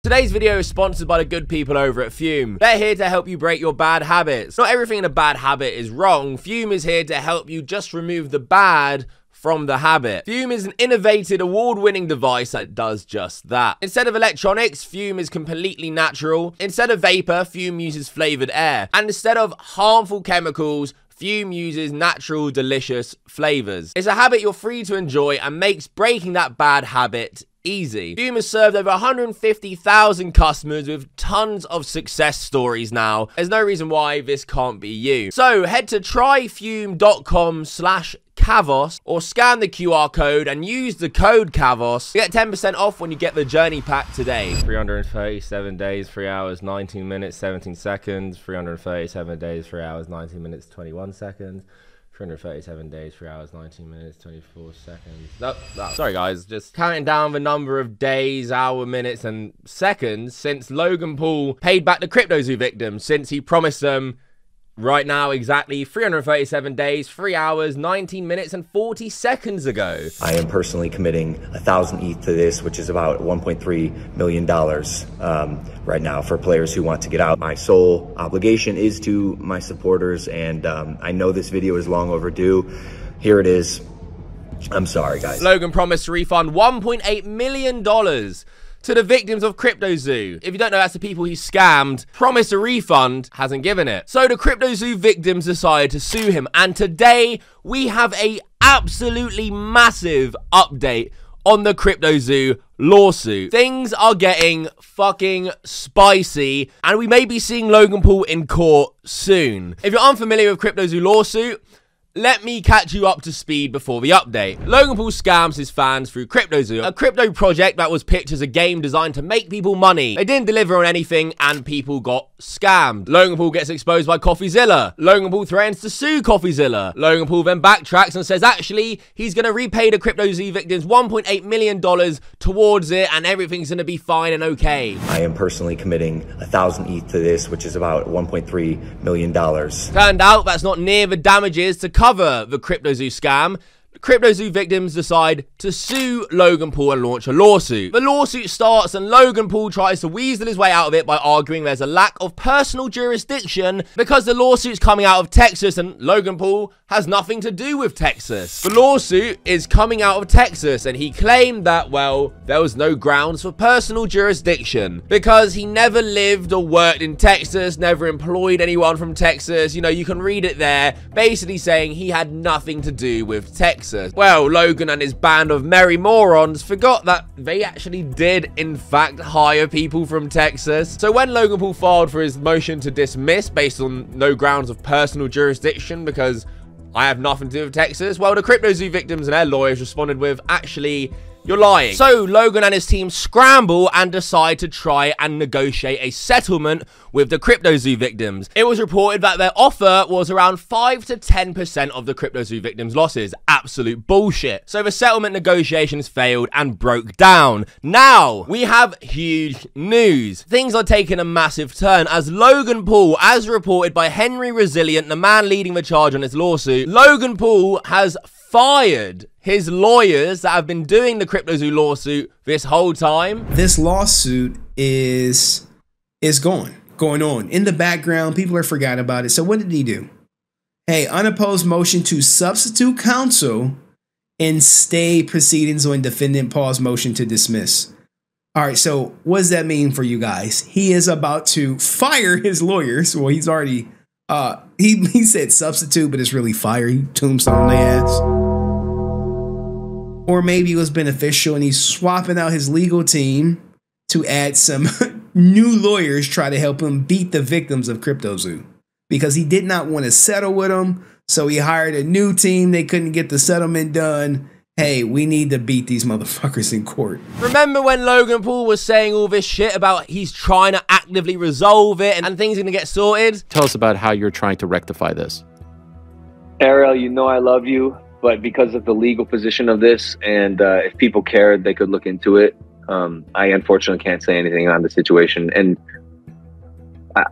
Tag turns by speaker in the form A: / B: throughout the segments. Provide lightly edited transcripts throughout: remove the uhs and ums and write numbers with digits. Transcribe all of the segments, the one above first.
A: Today's video is sponsored by the good people over at Fume. They're here to help you break your bad habits. Not everything in a bad habit is wrong. Fume is here to help you just remove the bad from the habit. Fume is an innovative, award-winning device that does just that. Instead of electronics, Fume is completely natural. Instead of vapor, Fume uses flavored air. And instead of harmful chemicals, Fume uses natural, delicious flavors. It's a habit you're free to enjoy and makes breaking that bad habit easy. Fume has served over 150,000 customers with tons of success stories now. There's no reason why this can't be you. So head to tryfume.com/Kavos or scan the QR code and use the code Kavos to get 10% off when you get the journey pack today. 337 days, 3 hours, 19 minutes, 17 seconds. 337 days, 3 hours, 19 minutes, 21 seconds. 337 days, 3 hours, 19 minutes, 24 seconds. Sorry guys, just counting down the number of days, hour, minutes, and seconds since Logan Paul paid back the CryptoZoo victims, since he promised them right now exactly 337 days, 3 hours, 19 minutes, and 40 seconds ago.
B: I am personally committing 1,000 ETH to this, which is about $1.3 million right now for players who want to get out. My sole obligation is to my supporters, and I know this video is long overdue. Here it is. I'm sorry, guys.
A: Logan promised to refund $1.8 million to the victims of CryptoZoo. If you don't know, that's the people he scammed, promised a refund, hasn't given it. So the CryptoZoo victims decided to sue him, and today we have a absolutely massive update on the CryptoZoo lawsuit. Things are getting fucking spicy, and we may be seeing Logan Paul in court soon. If you're unfamiliar with CryptoZoo lawsuit, let me catch you up to speed before the update. Logan Paul scams his fans through CryptoZoo, a crypto project that was pitched as a game designed to make people money. They didn't deliver on anything and people got scammed. Logan Paul gets exposed by CoffeeZilla. Logan Paul threatens to sue CoffeeZilla. Logan Paul then backtracks and says actually he's going to repay the CryptoZoo victims $1.8 million towards it and everything's going to be fine and okay.
B: I am personally committing 1,000 ETH to this, which is about $1.3 million.
A: Turned out that's not near the damages to cover the CryptoZoo scam. CryptoZoo victims decide to sue Logan Paul and launch a lawsuit. The lawsuit starts and Logan Paul tries to weasel his way out of it by arguing there's a lack of personal jurisdiction because the lawsuit's coming out of Texas and Logan Paul has nothing to do with Texas. The lawsuit is coming out of Texas and he claimed that, well, there was no grounds for personal jurisdiction because he never lived or worked in Texas, never employed anyone from Texas. You know, you can read it there, basically saying he had nothing to do with Texas. Well, Logan and his band of merry morons forgot that they actually did, in fact, hire people from Texas. So when Logan Paul filed for his motion to dismiss based on no grounds of personal jurisdiction because I have nothing to do with Texas, well, the CryptoZoo victims and their lawyers responded with, actually, you're lying. So Logan and his team scramble and decide to try and negotiate a settlement with the CryptoZoo victims. It was reported that their offer was around 5 to 10% of the CryptoZoo victims' losses. Absolute bullshit. So the settlement negotiations failed and broke down. Now, we have huge news. Things are taking a massive turn as Logan Paul, as reported by Henry Resilient, the man leading the charge on this lawsuit, Logan Paul has fired his lawyers that have been doing the CryptoZoo lawsuit this whole time.
C: This lawsuit is going on in the background. People are forgotten about it. So what did he do? Hey, unopposed motion to substitute counsel and stay proceedings on defendant Paul's motion to dismiss. All right, so what does that mean for you guys? He is about to fire his lawyers. Well, he's already he said substitute, but it's really fire. He tombstone their ass. Or maybe it was beneficial and he's swapping out his legal team to add some new lawyers, try to help him beat the victims of CryptoZoo. Because he did not want to settle with them, so he hired a new team. They couldn't get the settlement done. Hey, we need to beat these motherfuckers in court.
A: Remember when Logan Paul was saying all this shit about he's trying to actively resolve it and things are going to get sorted?
D: Tell us about how you're trying to rectify this.
E: Ariel, you know I love you, but because of the legal position of this, and if people cared, they could look into it. I unfortunately can't say anything on the situation. And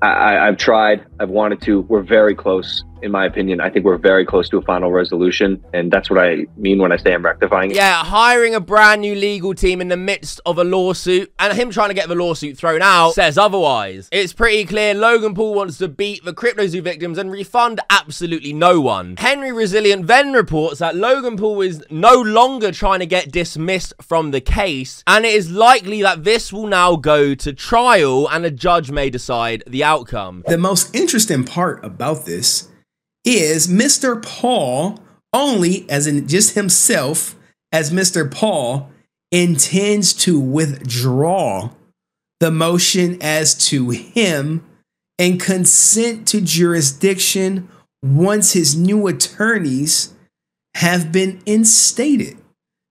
E: I've tried, I've wanted to. We're very close. in my opinion, I think we're very close to a final resolution, and that's what I mean when I say I'm rectifying it.
A: Yeah, hiring a brand new legal team in the midst of a lawsuit, and him trying to get the lawsuit thrown out, says otherwise. It's pretty clear Logan Paul wants to beat the CryptoZoo victims and refund absolutely no one. Henry Resilient then reports that Logan Paul is no longer trying to get dismissed from the case, and it is likely that this will now go to trial, and a judge may decide the outcome.
C: The most interesting part about this is Mr. Paul, only as in just himself, as Mr. Paul, intends to withdraw the motion as to him and consent to jurisdiction once his new attorneys have been instated.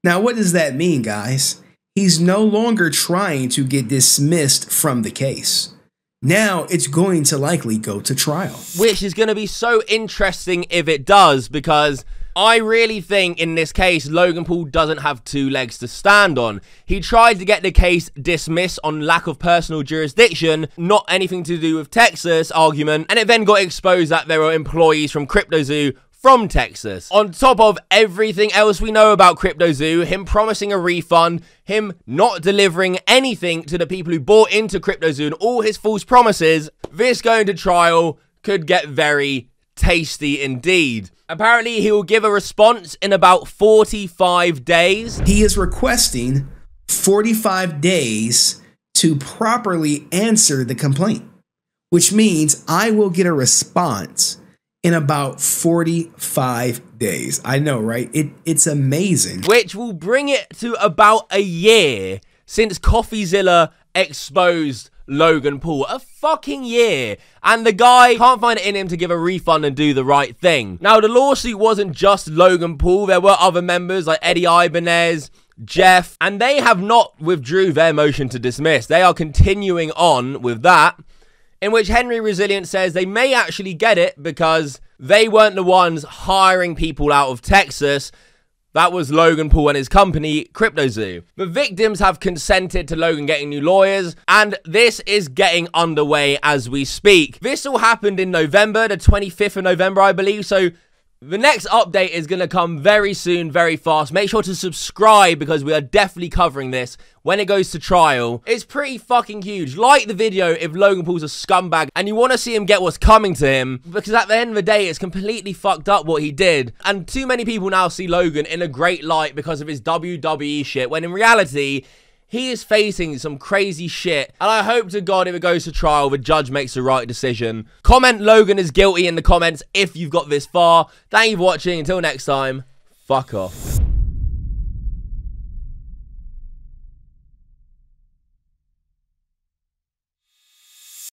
C: Now, what does that mean, guys? He's no longer trying to get dismissed from the case. Now it's going to likely go to trial.
A: Which is going to be so interesting if it does, because I really think in this case, Logan Paul doesn't have two legs to stand on. He tried to get the case dismissed on lack of personal jurisdiction, not anything to do with Texas argument, and it then got exposed that there were employees from CryptoZoo from Texas. On top of everything else we know about CryptoZoo, him promising a refund, him not delivering anything to the people who bought into CryptoZoo, and all his false promises, this going to trial could get very tasty indeed. Apparently, he will give a response in about 45 days.
C: He is requesting 45 days to properly answer the complaint, which means I will get a response in about 45 days. I know, right? It's amazing.
A: Which will bring it to about a year since CoffeeZilla exposed Logan Paul. A fucking year. And the guy can't find it in him to give a refund and do the right thing. Now, the lawsuit wasn't just Logan Paul. There were other members like Eddie Ibanez, Jeff, and they have not withdrew their motion to dismiss. They are continuing on with that, in which Henry Resilient says they may actually get it because they weren't the ones hiring people out of Texas. That was Logan Paul and his company, CryptoZoo. The victims have consented to Logan getting new lawyers, and this is getting underway as we speak. This all happened in November, the 25th of November, I believe, so the next update is going to come very soon, very fast. Make sure to subscribe because we are definitely covering this when it goes to trial. It's pretty fucking huge. Like the video if Logan Paul's a scumbag and you want to see him get what's coming to him, because at the end of the day, it's completely fucked up what he did. And too many people now see Logan in a great light because of his WWE shit, when in reality, he is facing some crazy shit, and I hope to God if it goes to trial, the judge makes the right decision. Comment Logan is guilty in the comments if you've got this far. Thank you for watching. Until next time, fuck off.